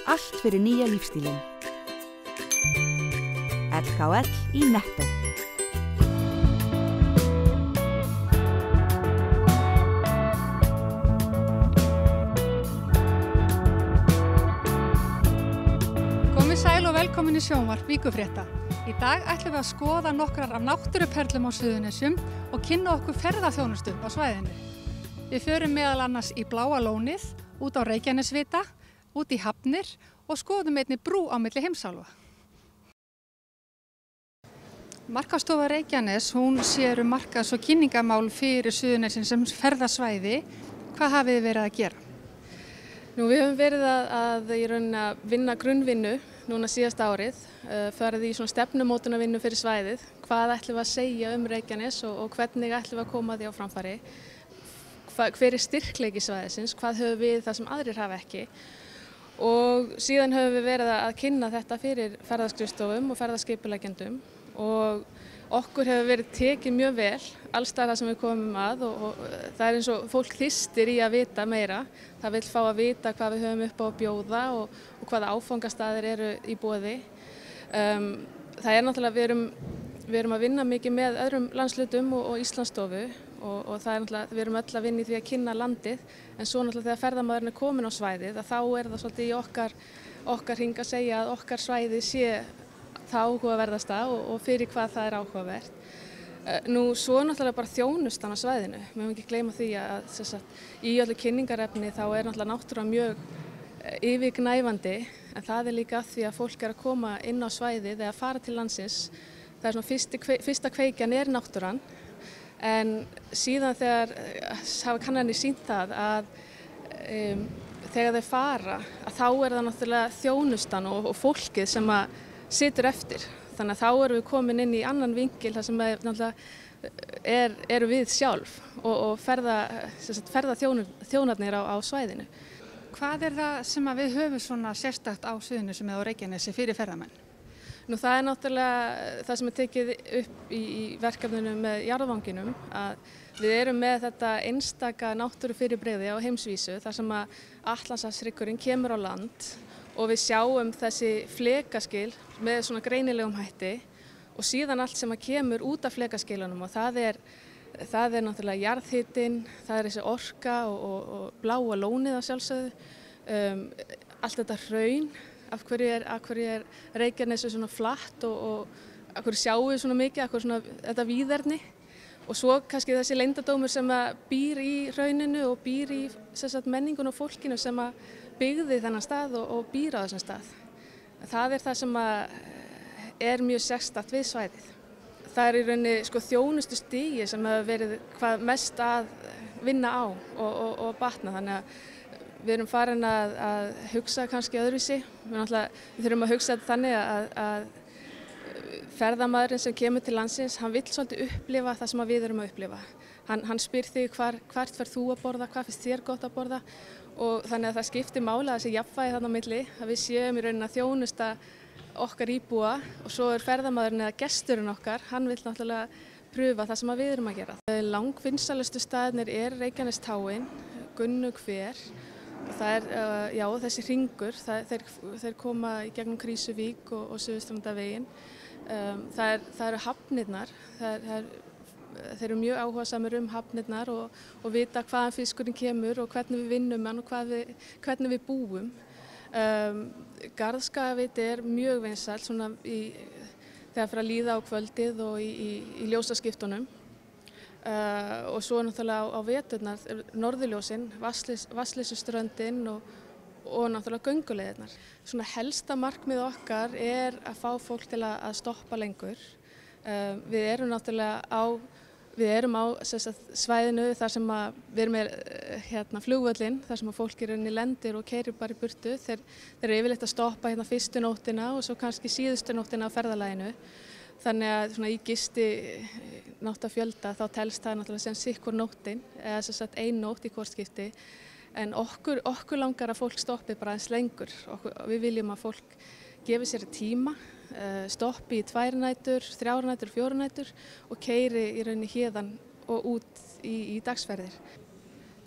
Allt fyrir nýja lífstílinn. LKL í Netto. Komið sæl og velkomin í sjónvarp Víkufrétta. Í dag ætlum við að skoða nokkrar af náttúruperlum á Suðurnesjum og kynna okkur ferðaþjónustu á svæðinu. Við förum meðal annars í Bláa lónið, út á Reykjanesvita, út í Hafnir og skoðum einnig brú á milli heimsálfa. Markaðsstofa Reykjanes, hún sér markaðs- og kynningamál fyrir Suðurnesin sem ferðasvæði. Hvað hafið þið verið að gera? Við höfum verið að vinna grunnvinnu núna síðasta árið, farið í svona stefnumótunarvinnu fyrir svæðið. Hvað ætlum við að segja Reykjanes og hvernig ætlum við að koma því á framfæri? Hver styrkleiki svæðisins? Hvað höfum við það sem aðrir hafa ekki? Og síðan höfum við verið að kynna þetta fyrir ferðaskrifstofum og ferðaskipuleggjendum og okkur hefur verið tekið mjög vel alls staðar sem við komum að og það er eins og fólk þyrstir í að vita meira. Það vill fá að vita hvað við höfum upp á að bjóða og hvaða áfangastaðir eru í boði. Það er náttúrulega, við erum að vinna mikið með öðrum landslutum og Íslandsstofu og það er náttúrulega, við erum öll að vinna í því að kynna landið, en svo náttúrulega þegar ferðamaðurinn er komin á svæðið, þá er það svolítið í okkar hring að segja að okkar svæði sé það áhugaverðasta og fyrir hvað það er áhugavert. Svo náttúrulega bara þjónustan á svæðinu. Við höfum ekki gleyma því að í öllu kynningarefni þá er náttúrulega náttúran mjög yfirgnæfandi, en það er líka af því að fólk er að koma inn á svæðið eða fara til landsins. Það er svona fyrsta kveikjan er náttúran, en síðan þegar hafa kannanir sýnt það að þegar þeir fara að þá er það náttúrulega þjónustan og fólkið sem að situr eftir. Þannig að þá erum við komin inn í annan vinkil þar sem eru við sjálf og ferðaþjónarnir á svæðinu. Hvað er það sem að við höfum svona sérstakt á Suðurnesjum eða á Reykjanesi fyrir ferðamenn? Það er náttúrulega það sem er tekið upp í verkefninu með jarðvanginum, að við erum með þetta einstaka náttúrufyrirbrigði á heimsvísu þar sem að Atlantshafshryggurinn kemur á land og við sjáum þessi flekaskil með svona greinilegum hætti og síðan allt sem að kemur út af flekaskilunum og það er náttúrulega jarðhitinn, það er þessi orka og Bláa lónið að sjálfsögðu, allt þetta hraun. Af hverju er Reykjanes svona flatt og af hverju sjáum við svona mikið, af hverju svona þetta víðerni og svo kannski þessi leyndardómur sem að býr í hrauninu og býr í menningun og fólkinu sem að byggði þennan stað og býr á þessum stað. Það er það sem að er mjög sérstakt við svæðið. Það er í rauninni þjónustu stigi sem hefur verið hvað mest að vinna á og batna, þannig að við erum farin að hugsa kannski öðruvísi. Við þurfum að hugsa þetta þannig að ferðamaðurinn sem kemur til landsins, hann vill svolítið upplifa það sem við erum að upplifa. Hann spyr þig hvert fer þú að borða, hvað finnst þér gott að borða og þannig að það skiptir máli að þessi jafnvægi þarna á milli, að við séum í rauninni að þjónusta okkar íbúa og svo er ferðamaðurinn eða gesturinn okkar, hann vill náttúrulega pröfa það sem við erum að gera. Langvinsælustu staðirnir er Reykjanestáin, Gunnugver. Það er þessi hringur, þeir koma í gegnum Krýsuvík og Suðurstrandarveginn. Það eru hafnirnar, þeir eru mjög áhugasamir hafnirnar og vita hvaðan fiskurinn kemur og hvernig við vinnum hann og hvernig við búum. Garðskagaviti er mjög vinsæll þegar fyrir að líða á kvöldið og í ljósaskiptunum. Og svo náttúrulega á veturnar norðurljósin, Vatnsleysuströndin og náttúrulega gönguleiðirnar. Svona helsta markmið okkar er að fá fólk til að stoppa lengur. Við erum náttúrulega á svæðinu þar sem við erum með flugvöllinn, þar sem fólk í rauninni lendir og keyrir bara í burtu. Þeir eru yfirleitt að stoppa fyrstu nóttina og svo kannski síðustu nóttina á ferðalaginu. Þannig að í gistináttarfjölda þá telst það náttúrulega sem sikkur nóttin, eða ein nótt í hvort skipti. En okkur langar að fólk stoppi bara aðeins lengur. Við viljum að fólk gefi sér tíma, stoppi í 2 nætur, 3 nætur, 4 nætur og keyri í rauninni héðan og út í dagsferðir.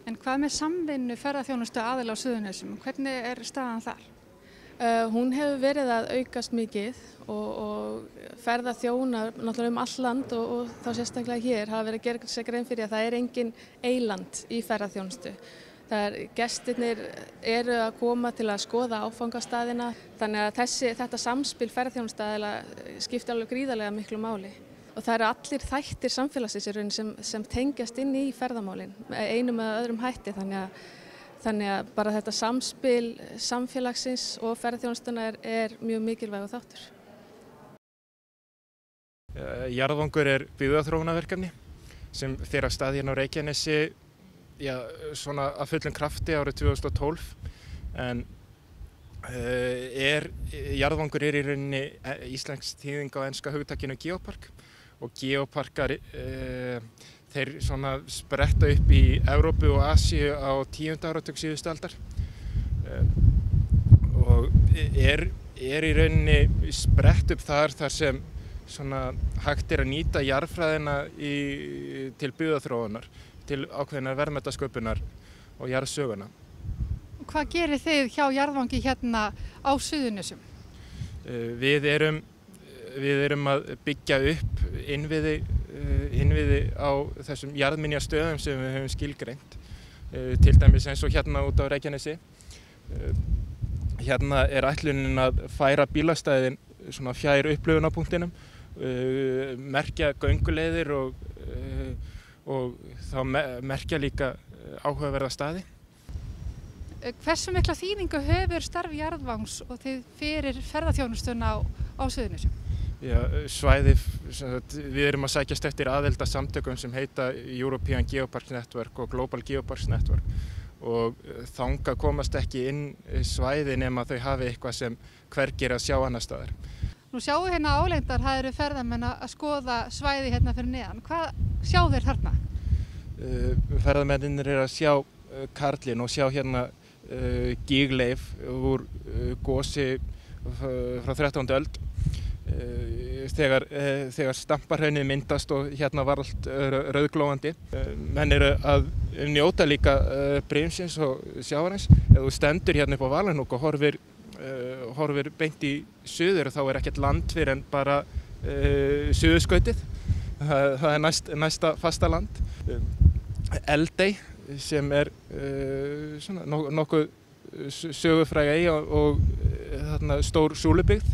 En hvað með samvinnu ferðaþjónustu aðila á Suðurnesjum? Hvernig er staðan þar? Hún hefur verið að aukast mikið og ferðaþjónar náttúrulega all land og þá sérstaklega hér hafa verið að gera sér grein fyrir að það engin eyland í ferðaþjónustu. Gestirnir eru að koma til að skoða áfangastaðina, þannig að þetta samspil ferðaþjónustaðila skiptir alveg gríðarlega miklu máli. Og það eru allir þættir samfélagsins sem tengjast inn í ferðamálin, einum eða öðrum hætti, þannig að bara þetta samspil samfélagsins og ferðaþjónustuna er mjög mikilvægur þáttur. Jarðvangur byggðaþróunarverkefni sem fer af stað hérna á Reykjanesi svona að fullum krafti árið 2012, en jarðvangur í rauninni íslensk þýðing á enska hugtakinu geopark, og geoparkar þeir svona spretta upp í Evrópu og Asíu á 10. áratug síðustu aldar og í rauninni sprett upp þar sem svona hægt að nýta jarðfræðina til byggðaþróunar, til ákveðinnar verðmætasköpunar og jarðsöguna. Hvað gerir þið hjá Jarðvangi hérna á Suðurnesjum? Við erum að byggja upp innviði á þessum jarðminjastöðum sem við höfum skilgreint, til dæmis eins og hérna út á Reykjanesi. Hérna ætlunin að færa bílastæðin svona fjær upplifunarpunktinum, merkja gönguleiðir og þá merkja líka áhugaverða staði. Hversu mikla þýðingu hefur starf Jarðvangs og þið fyrir ferðaþjónustuna á Suðurnesjum? Við erum að sækjast eftir aðelda samtökum sem heita European Geoparks Network og Global Geoparks Network, og þangað komast ekki inn svæði nema þau hafi eitthvað sem hvergi að sjá annars staðar. Nú sjáum við hérna álengdar, það eru ferðamenn að skoða svæði hérna fyrir neðan. Hvað sjá þeir þarna? Ferðamennir að sjá karlinn og sjá hérna gígleif úr gosi frá 13. öld. Þegar Stamparhraunið myndast og hérna var allt rauðglóandi. Menn eru að njóta líka brimsins og sjávarins. Ef þú stendur hérna upp á Valahnúk og horfir beint í suður, þá ekkert land fyrir en bara suðurskautið. Það er næsta fasta land. Eldey sem nokkuð sögufræg eyja og stór súlubyggð.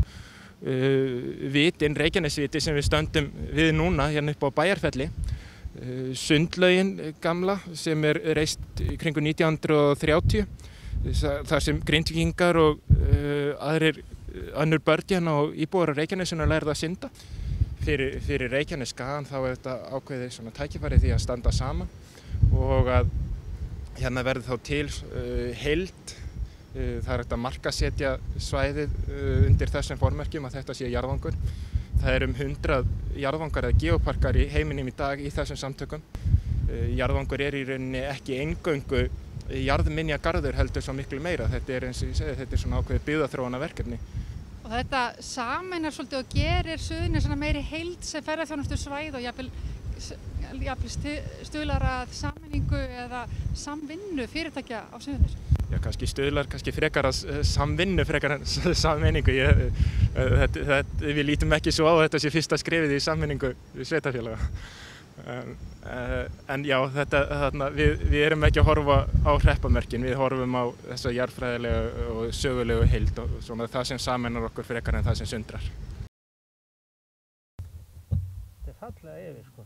Reykjanesviti sem við stöndum við núna hérna upp á Bæjarfelli. Sundlaugin gamla sem reist í kringu 1930, þar sem Grindvíkingar og önnur börn hérna og íbúar á Reykjanesinu lærðu að synda. Fyrir Reykjanesskagann þá þetta ákveðið svona tækifæri því að standa saman og að hérna verði þá til heild. Það hægt að markasetja svæðið undir þessum formerkjum að þetta sé jarðvangur. Það 100 jarðvangar eða geoparkar í heiminum í dag í þessum samtökum. Jarðvangur í rauninni ekki eingöngu jarðminjagarður heldur svo miklu meira. Þetta eins og ég segi, þetta svona ákveðið byggðaþróunarverkefni. Og þetta sameinar svolítið og gerir Suðurnesjana meiri heild sem ferðaþjónustu svæð og jafnvel stuðlar að sameiningu eða samvinnu fyrirtækja á Suðurnesjum. Kannski stuðlar frekar að samvinnu frekar en sameiningu. Við lítum ekki svo á að þetta sé fyrsta skrefið í sameiningu sveitarfélaga. En já, við erum ekki að horfa á hreppamerkin, við horfum á þessa jarðfræðilegu og sögulegu heild og svona það sem sameinar okkur frekar en það sem sundrar. Þetta fallega yfir, sko.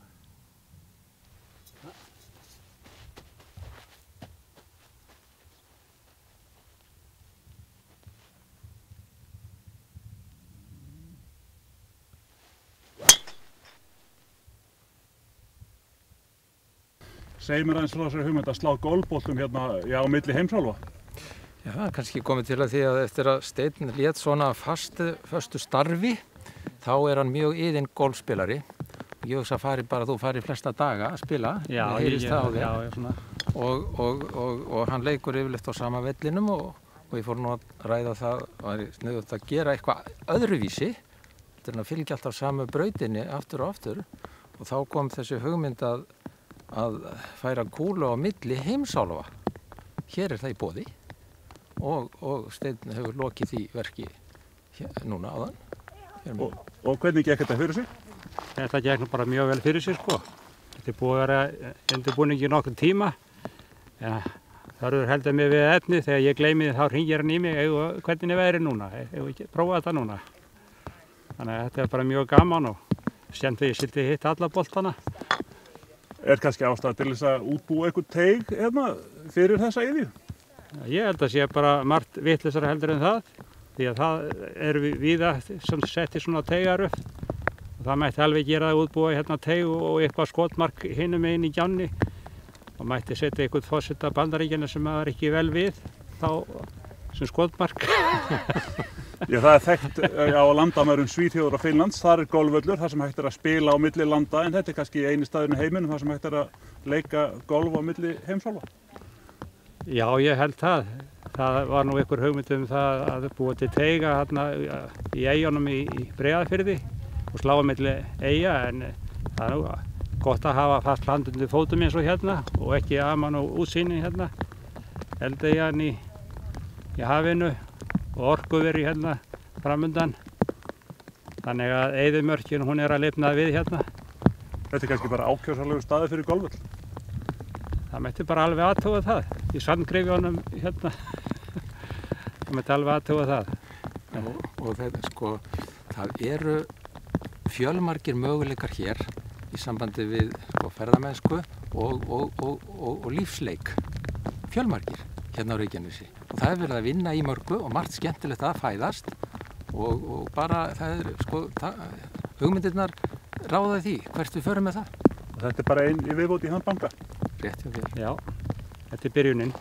Segir mér aðeins frá þessari hugmynd að slá golfboltum hérna á milli heimsálfa. Já, kannski komið til að því að eftir að Steinn lét svona föstu starfi, þá hann mjög iðinn golfspilari. Ég hugsa að þú fari flesta daga að spila. Já, svona. Og hann leikur yfirleitt á sama vellinum og ég fór nú að ræða það var sniðugt að gera eitthvað öðruvísi. Þetta að fylgja alltaf samu brautinni aftur og aftur og þá kom þessi hugmynd að færa kúlu á milli heimsálfa. Hér það í boði og Steinn hefur lokið því verki núna áðan. Og hvernig gekk þetta fyrir sig? Þetta gekk nú bara mjög vel fyrir sig, sko. Þetta búið að vera undirbúningi í nokkurn tíma. Ja, það eru heldur mig við efni, þegar ég gleymi þá hringir hann í mig, hvernig er veðrið núna? Ég ekki prófa þetta núna. Þannig að þetta er bara mjög gaman og skemmt þegar ég sildi hitt alla boltana. Kannski ástæða til þess að útbúa eitthvað teig fyrir þessa iðju? Ég held að sé bara margt vitlausara heldur en það, því að það eru víða sem settir svona teigar upp. Það mætti alveg gera það útbúa teig og eitthvað skotmark hinum megin í gjánni og mætti setja eitthvað forseta Bandaríkjanna sem maður ekki vel við þá sem skotmark. Já, það er þekkt á landamærum Svíþjóðar og Finnlands, þar golfvöllur, þar sem hægt að spila á milli landa, en þetta er kannski eini staðurinn í heiminum þar sem hægt að leika golf á milli heimsálfa. Já, ég held það. Það var nú einhver hugmynd það að búa til teiga í eyjunum í Breiðafirði og slá á milli eyja, en það er nú gott að hafa fast land undir fótum eins og og ekki aman og útsýni eldeyjan í hafinu og orkuveri framundan. Þannig að eyðimörkin hún er að lifna við Þetta er kannski bara ákjósanlegur staður fyrir golfvöll? Það mætti bara alveg aðtóga það. Í sandgrifjónum það mætti alveg aðtóga það. Og þetta það eru fjölmargir möguleikar hér í sambandi við ferðamennsku og lífsleik. Fjölmargir á Reykjanesi. Og það er verið að vinna í mörgu og margt skemmtilegt að fæðast og bara það er hugmyndirnar ráða því hvert við förum með það. Og þetta er bara ein í viðbót í handbanka? Rétt hjá þér. Já, þetta er byrjunin.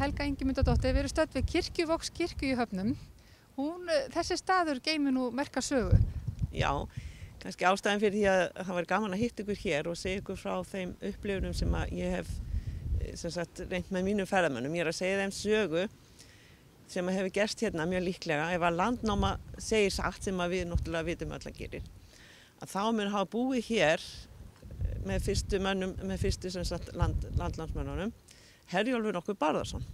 Helga Ingimundardóttir, við erum stödd við Kirkjuvogskirkju í Höfnum. Þessi staður geymir nú merka sögu. Já, kannski ástæðan fyrir því að það var gaman að hitta ykkur hér og segja ykkur frá þeim upplifunum sem að ég hef reynt með mínum ferðamönnum. Ég er að segja þeim sögu sem að hefur gerst mjög líklega ef að landnáma segir satt sem að við náttúrulega vitum öll að gerir. Að þá mun hafa búið hér með fyrstu landnámsmönnunum Herjólfur nokkur Bárðarson.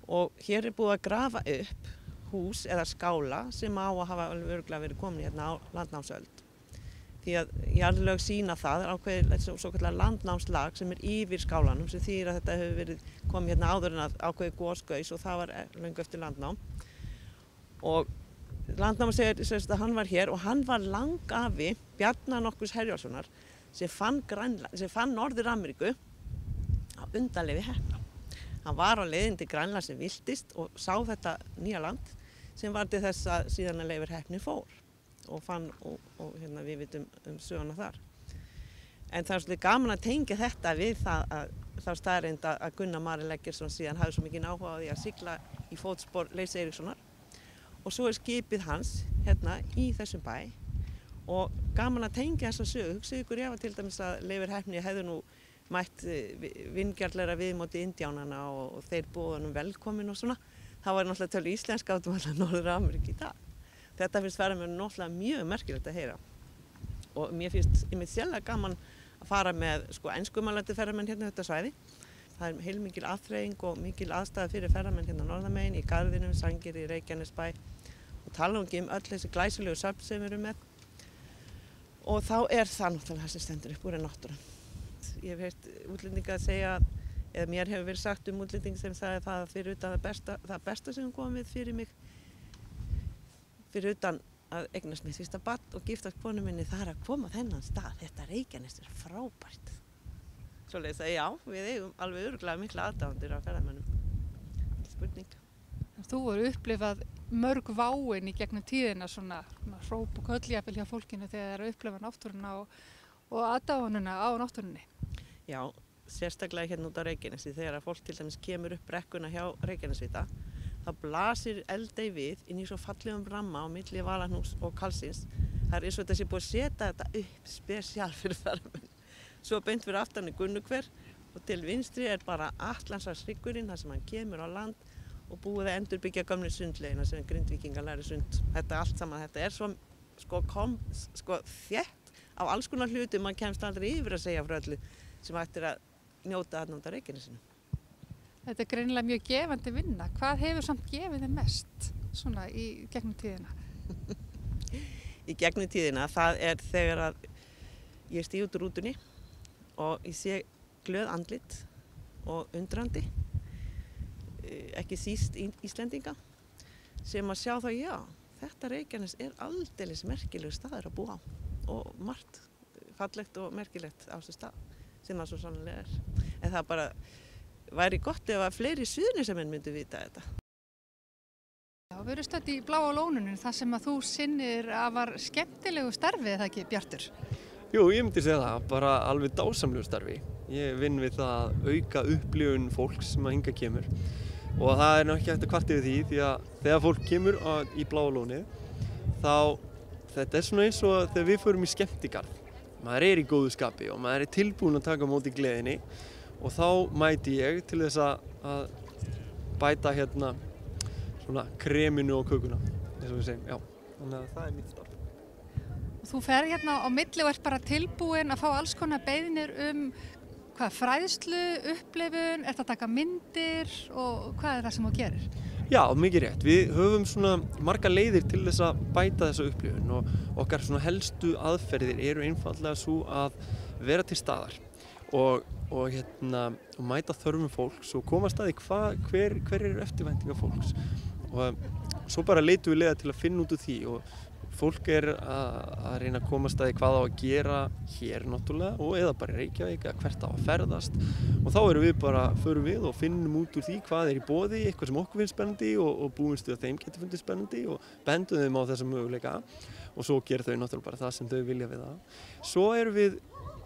Og hér er búið að grafa upp hús eða skála sem á að hafa örugglega verið komin á landnámsöld. Því að jarðlög sýna það ákveðið svokallar landnámslag sem er yfir skálanum sem þýðir að þetta hefur verið komið áður en að ákveðið gosgaus og það var löngu eftir landnám. Og landnáma segir að hann var hér og hann var langafi Bjarna nokkurs Herjólfssonar sem fann Norður-Ameríku á undarleyfi heppna. Hann var á leiðin til Grænlands sem villtist og sá þetta nýja land sem var til þess að síðan að Leifur heppni fór og fann og við vitum söguna þar. En það er svolítið gaman að tengja þetta við þá staðreynd að Gunnar Mari Leggertsson síðan hafði svo mikinn áhuga á því að sigla í fótspor Leifs Eiríkssonar og svo er skipið hans í þessum bæ og gaman að tengja þessa sögu. Hugsið ykkur ef til dæmis að Leifur heppni hefði nú mætt vingjarnlegra viðmóti indjánana og þeir boðunum velkomin og svona. Það var náttúrulega tölu íslenska átum alltaf Norður-Ameríku í dag. Þetta finnst ferðamönnum náttúrulega mjög merkilegt að heyra. Og mér finnst sérlega gaman að fara með enskumælandi ferðamenn þetta svæði. Það er heilmikil aðþreying og mikil aðstæða fyrir ferðamenn norðamegin í Garðinum, Sandgerði, Reykjanesbæ og tala um öll þessi glæsilegu söfn sem við erum með. Og þá er það náttúrulega það sem stendur upp úr náttúran. Ég hef heyrt útlendinga að segja, eða mér hefur verið sagt útlending sem sagði það fyrir utan það besta sem kom við fyrir mig, fyrir utan að eignast mitt fyrsta barn og giftast konu minni, það er að koma þennan stað. Þetta Reykjanes er frábært. Svoleiðis að já, við eigum alveg örugglega mikla aðdáendur af ferðamönnum. Spurning. Þú voru upplifað mörg váin í gegnum tíðina svona hróp og köll hjá fólkinu þegar það er að upplifa náttúruna og aðdáunina á náttúrunni. Já, sérstaklega út á Reykjanesi þegar að fólk til dæmis kemur upp brekkuna hjá Reykjanesvita þá blasir Eldey við inn í svo fallegum ramma á milli Valahnúks og Karlsins. Það er eins og þessi búið að setja þetta upp spesial fyrir ferðamenn. Svo beint fyrir aftan er Gunnukver og til vinstri er bara Atlantshafshryggurinn þar sem hann kemur á land og búið að endurbyggja gömlu sundlegina sem Grindvíkingar læri sund. Þetta allt saman, þetta er svo þétt af alls konar hluti, maður kemst aldrei yfir að segja frá öllu sem ættir að njóta þarna út á Reykjanesinu. Þetta greinilega mjög gefandi vinna. Hvað hefur samt gefið þið mest svona í gegnum tíðina? Í gegnum tíðina, það þegar að ég stíg út úr rútunni og ég sé glöð andlit og undrandi, ekki síst Íslendinga, sem að sjá það, já, þetta Reykjanes aldeilis merkilegur staður að búa á og margt fallegt og merkilegt á þessu stað sem það svo sannlega En það bara væri gott ef að fleiri Suðurnesjamenn myndu vita þetta. Já, við erum stödd í Bláa lóninu, það sem að þú sinnir afar skemmtilegu starfi, eða ekki, Bjartur? Jú, ég myndi segja það, bara alveg dásamlegu starfi. Ég vinn við það að auka upplifun fólks sem að hingað kemur og það er ekki hægt að kvarta yfir því að þegar fólk kemur í Bláa lónið þá þetta svona eins og þegar við förum í skemmtigarð. Maður í góðu skapi og maður tilbúinn að taka á móti gleðinni og þá mæti ég til þess að bæta hérna svona kreminu og kökuna, eins og við segjum, já. Þannig að það mitt starf. Þú fer hérna á milli og ert bara tilbúinn að fá alls konar beiðnir fræðslu, upplifun, ert að taka myndir og hvað það sem þú gerir? Já, mikið rétt. Við höfum svona marga leiðir til þess að bæta þessa upplifun og okkar svona helstu aðferðir eru einfaldlega svo að vera til staðar og mæta þörfum fólks og komast að því hver eru eftirvæntingar fólks og svo bara leitum við leiða til að finna út úr því og fólk að reyna að komast að því hvað á að gera hér náttúrulega og eða bara í Reykjavík eða hvert á að ferðast og þá förum við og finnum út úr því hvað í boði, eitthvað sem okkur finnst spennandi og búumst við að þeim getur fundið spennandi og bendum þeim á þessa möguleika og svo gera þau náttúrulega bara það sem þau vilja við það. Svo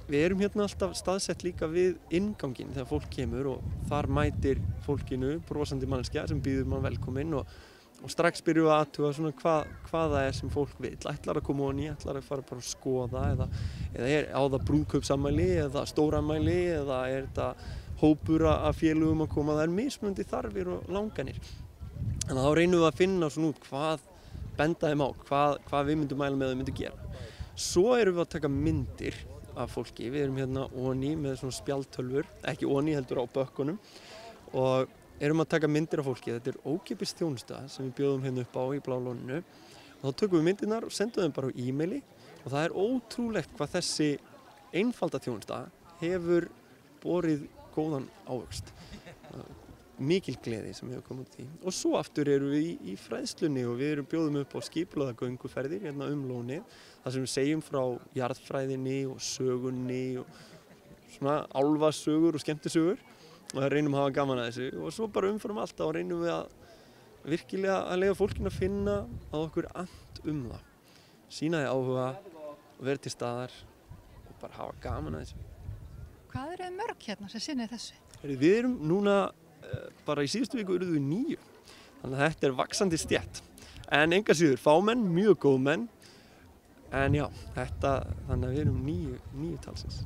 við erum hérna alltaf staðsett líka við innganginn þegar fólk kemur og þar mætir fólkinu brosandi manneskja sem býður mann velkominn og strax byrjum við að athuga svona hvað það sem fólk vill. Ætlar að koma ofan í, ætlar að fara bara að skoða eða á það brúðkaupsafmæli eða stórafmæli eða þetta hópur af félögum að koma. Það er mismunandi þarfir og langanir. Þannig að þá reynum við að finna svona út hvað benda þeim á, hvað við myndum mæla með þau myndu gera. Svo erum við að taka myndir af fólki. Við erum hérna ofan í með svona spjaldtölvur, ekki ofan í heldur á bökkunum og erum að taka myndir af fólki. Þetta ókeypis þjónusta sem við bjóðum hérna upp á í Bláa lóninu og þá tökum við myndirnar og sendum þeim bara á e-maili og það er ótrúlegt hvað þessi einfalda þjónusta hefur borið góðan ávöxt. Mikil gleði sem hefur komið út í. Og svo aftur erum við í fræðslunni og við bjóðum upp á skipulagða gönguferðir hérna lónið þar sem við segjum frá jarðfræðinni og sögunni og svona álfasögur og skemmtisögur og það reynum að hafa gaman að þessu og svo bara umfram allt og reynum við að virkilega að leyfa fólkinu að finna að okkur and það. Sýna því áhuga og vera til staðar og bara hafa gaman að þessu. Hvað eru mörg hérna sem sinnið þessu? Við erum núna, bara í síðustu viku erum við 9, þannig að þetta er vaxandi stétt. En enga síður fámenn, mjög góð menn, en já, þannig að við erum 9 talsins.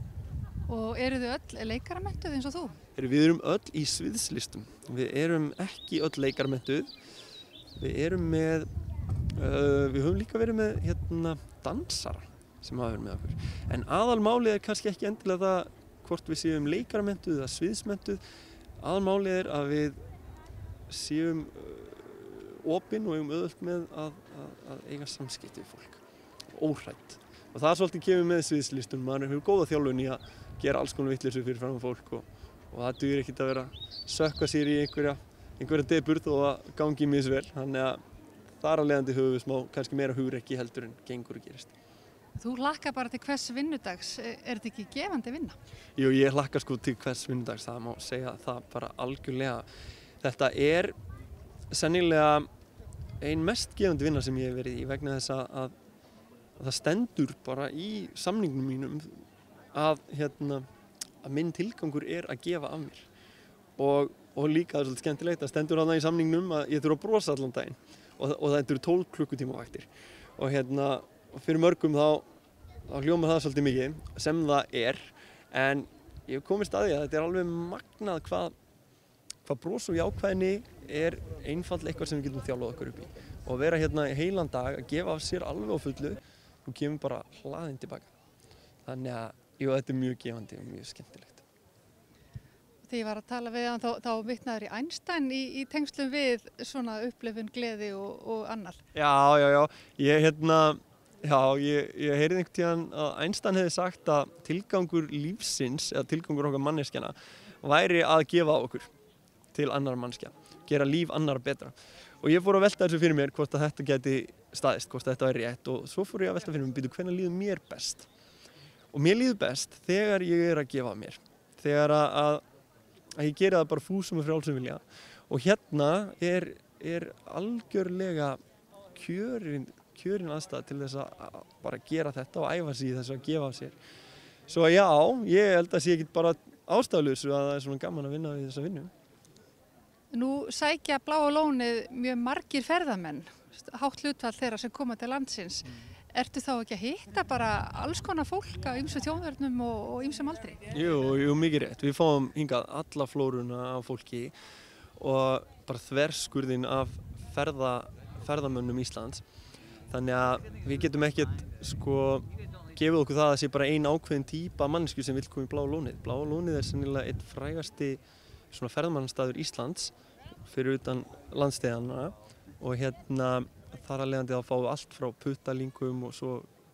Og eru þið öll leikaramentuð eins og þú? Við erum öll í sviðslistum. Við erum ekki öll leikaramentuð. Við höfum líka verið með dansara sem hafa verið með okkur. En aðalmálið er kannski ekki endilega það hvort við séum leikaramentuð eða sviðsmentuð. Aðalmálið er að við séum opin og eigum auðvelt með að eiga samskipti við fólk. Óhrædd. Og það svolítið kemur með sviðslistum. Maður hefur góða þjálfun í að gera alls konar vitleysu fyrir framan fólk og það dugir ekkert að vera sökkva sér í einhverja deburð og að gangi misvel. Þannig að þar af leiðandi höfum við kannski meira hugrekki heldur en gengur og gerist. Þú hlakkar bara til hvers vinnudags. Er þetta ekki gefandi vinna? Jú, ég hlakkar sko til hvers vinnudags. Það má segja það bara algjörlega. Þetta er sennilega ein mest gefandi vinna sem ég hef verið í vegna þess að það stendur bara í samningnum mínum að minn tilgangur er að gefa af mér og líka það er svolítið skemmtilegt að stendur þarna í samningnum að ég þurfa að brosa allan daginn og það eru 12 klukkutíma vaktir og fyrir mörgum þá hljómar það svolítið mikið sem það er en ég hef komist að því að þetta er alveg magnað hvað bros og jákvæðni er einfaldlega eitthvað sem við getum þjálfað okkur upp í og vera hérna í heilan dag að gefa af sér alveg á fullu og kemur bara hlaðinn tilbaka. Þannig að jú, þetta er mjög gefandi og mjög skemmtilegt. Þegar ég var að tala við hann þá vitnaður í Einstein í tengslum við svona upplifun, gleði og annað. Já, ég heyrði einhvern tíðan að Einstein hefði sagt að tilgangur lífsins eða tilgangur okkar manneskjana væri að gefa okkur til annar manneskja, gera líf annar betra. Og ég fór að velta þessu fyrir mér hvort að þetta geti staðist, hvort þetta væri rétt og svo fór ég að velta fyrir mér, hvernig líður mér best? Og mér líður best þegar ég er að gefa mér, þegar að ég geri það bara fúsum og frjálsum vilja og hérna er algjörlega kjörin aðstæða til þess að bara gera þetta og æfa sig í þessu að gefa af sér. Svo já, ég held að sé ekki bara ástæðuleysu að það er svona gaman að vinna við þessa vinnu. Nú sækja Bláa lónið mjög margir ferðamenn, hátt hlutfall þeirra sem koma til landsins. Ertu þá ekki að hitta bara alls konar fólk á ýmsum þjóðvörnum og ýmsum aldri? Jú, mikið rétt. Við fáum hingað alla flóruna af fólki og bara þverskurðinn af ferðamönnum Íslands. Þannig að við getum ekkert gefið okkur það að sé bara ein ákveðin típa mannesku sem vill koma í Bláa lónið. Bláa lónið er sennilega einn frægasti svona ferðamannstaður Íslands fyrir utan landstegana og þar að leiðandi þá fáum við allt frá puttalingum og svo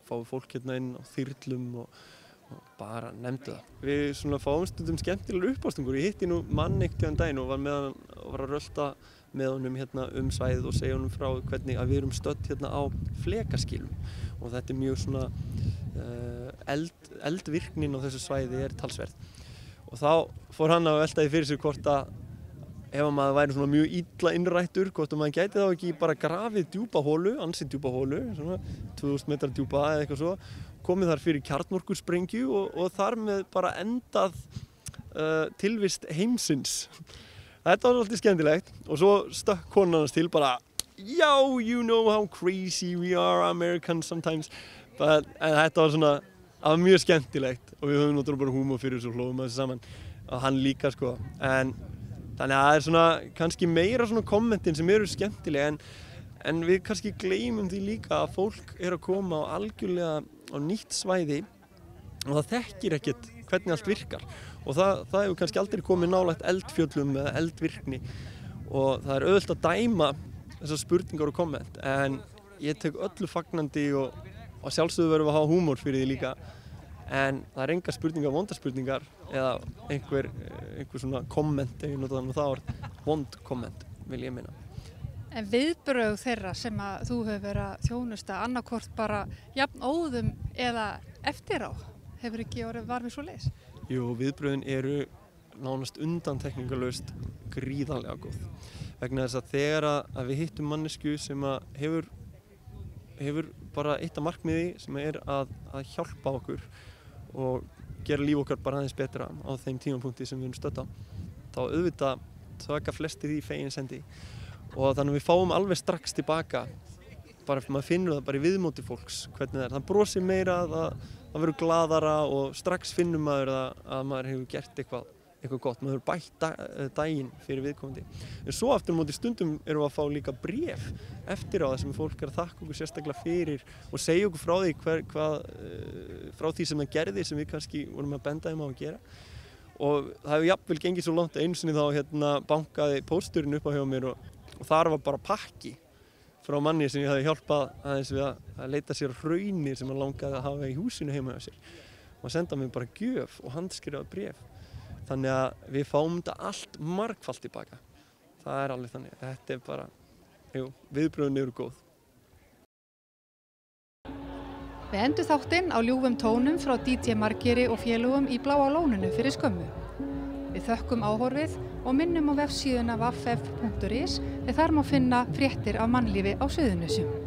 fáum við fólk hérna inn á þyrlum og bara nefndu það. Við svona fáum stundum skemmtilegar uppástungur. Ég hitti nú mann einhvern daginn og var að rölta með honum hérna svæðið og segja honum frá hvernig að við erum stödd hérna á flekaskilum og þetta er mjög svona eldvirknin á þessu svæði er talsverð. Og þá fór hann að velta því fyrir sig hvort að ef maður væri svona mjög illa innrættur, hvort að maður gæti þá ekki bara grafið djúpa hólu, ansi djúpa hólu, svona 2000 metrar djúpa eða eitthvað svo, komið þar fyrir kjarnorkusprengju og þar með bara endað tilvist heimsins. Þetta var svolítið skemmtilegt og svo stökk konan hans til bara já, you know how crazy we are Americans sometimes. En þetta var svona, það var mjög skemmtilegt og við höfum náttúrulega bara húmor fyrir þessu og hlófum þessu saman og hann líka Þannig að það er svona kannski meira svona kommentin sem eru skemmtileg en við kannski gleymum því líka að fólk er að koma á algjörlega á nýtt svæði og það þekkir ekkert hvernig allt virkar og það hefur kannski aldrei komið nálægt eldfjöllum eða eldvirkni og það er auðvelt að dæma þessar spurningar og komment en ég tek öllu fagnandi og sjálfsögðu verðum að hafa húmor fyrir því líka en það er enga spurningar, vondar spurningar eða einhver svona komment ef ég nota það þá er vond komment, vil ég meina. En viðbrögð þeirra sem að þú hefur verið að þjónusta annarkvort bara jafn óðum eða eftir á, hefur ekki orðið var við svoleiðis? Jú, viðbrögðin eru nánast undantekningarlaust gríðarlega góð. Vegna þess að þegar að við hittum mannesku sem að hefur bara eitt af markmiði sem er að hjálpa okkur og gera líf okkar bara aðeins betra á þeim tímapunkti sem við erum stödd á. Þá auðvitað taka flestir því fegins hendi og þannig að við fáum alveg strax tilbaka, bara maður finnur það bara í viðmóti fólks hvernig það er. Það brosir meira, það verður glaðara og strax finnur maður að maður hefur gert eitthvað gott, maður hefur bætt daginn fyrir viðkomandi. En svo aftur á móti stundum erum við að fá líka bréf eftir á það sem fólk er að þakka okkur sérstaklega fyrir og segja okkur frá því frá því sem það gerði sem við kannski vorum að benda þeim á að gera. Og það hefur jafnvel gengið svo langt einu sinni þá bankaði pósturinn upp á hjá mér og þar var bara pakki frá manni sem ég hafði hjálpað aðeins við að leita sér hraunir sem hann langaði að hafa í húsinu heima hjá sér. Og senda mér bara gjöf og handskrifað bréf. Þannig að við fáum þetta allt margfalt tilbaka. Það er alveg þannig. Þetta er bara, viðbrögðin eru góð. Við endum þáttinn á ljúfum tónum frá DJ Margeiri og félögum í Bláa lóninu fyrir skömmu. Við þökkum áhorfið og minnum á vefsíðuna www.ff.is en þar má finna fréttir af mannlífi á Suðurnesjum.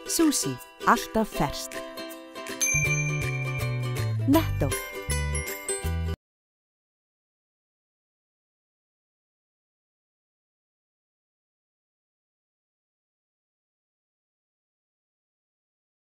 Sushi, alltaf ferskt. Netto.